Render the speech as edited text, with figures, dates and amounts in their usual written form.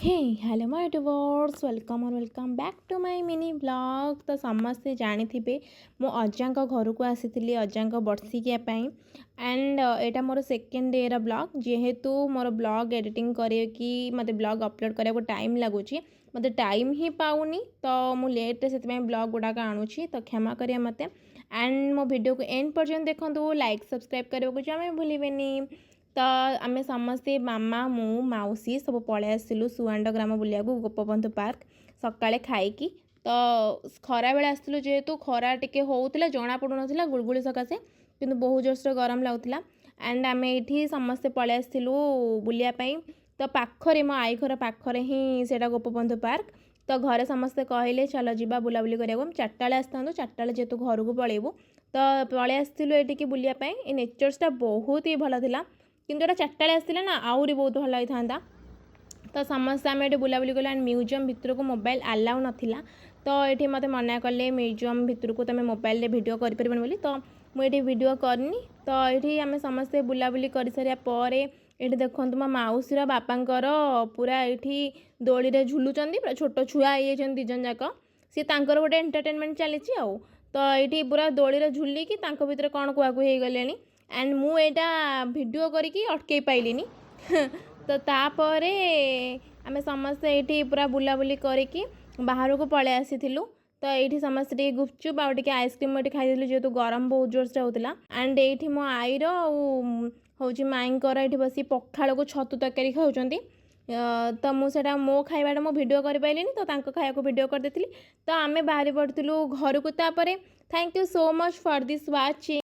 Hey hello my divorce welcome back to my mini blog. तो समस्ते जानी मो अजा घर को आसी अजा बर्षिकिया and Etah more second day blog जेहेतु मोर ब्लॉग एडिटिंग करे कि मते ब्लॉग अपलोड करा टाइम लगुच मत टाइम ही पाऊनी तो मु लेट से ब्लॉग गुड़ाक आणुची तो क्षमा करिए मते। एंड मो वीडियो को एंड पर्यंत देखो लाइक सब्सक्राइब करने को जमा भूलें। तो आम समस्ते मामा मु मौसी सब पलि आसलु सुआंड ग्राम बुलिया गोपबंधु पार्क सकाଳେ खाई तो खरा बेले आसलु जेहेतु खरा टिके होउतला जना पड़ू ना गुड़गुड़ी सकाशे किंतु बहुत जोरसर गरम लगुला। एंड आम ये समस्ते पलि आसलु बुलिया तो पाखरे मो आई घर पाखरे ही सेटा गोपबंधु पार्क। तो घरे समस्ते कहले चलो जी बुलाबुली करा चार्टा आसता चार्टा जेहेतु घर को पलैबू तो पलि आसलु ये बुलापाई ये नेचर्सटा बहुत ही भल था किंतु एटा चार्टा आसला ना आहरी बहुत भल होता था। तो समस्त आम ये बुलाबुली कलु एंड म्यूजियम भितर को मोबाइल आलाउ नाला तो ये मत मना कले म्यूजियम भितर को तुम मोबाइल भिडियो कर बोली तो मुझे भिडियो करनी। तो ये आम समस्ते बुलाबुली कर सारापर ये देखो मो मौसीर बापांकर पूरा ये दोली रे झुलुचंदी पूरा छोट छुआ ये दिजन जाक सी तांकर गोटे एंटरटेनमेंट चली तो ये पूरा दोली रे झुलिकी भितर कौन कुआकु हो गले एंड मु एटा वीडियो करके अटकई पाइलिनी तो तापर आम समस्ते ये पूरा बुलाबुली करके बाहर को पलि आसी तो ये समस्ते गुपचुप आउे आइसक्रीम ये खाई जेहेतु गरम बहुत जोर से होता। एंड ये मो आईर हूँ माईंकर ये बस पखाड़ को छतु तरकारी खाऊँ तो मुझे मो खाइबाटा मो वीडियो कर पाइलिनी तो खाया को वीडियो कर देती तो आम बाहरी पड़ू घर को। Thank you so much for this watching.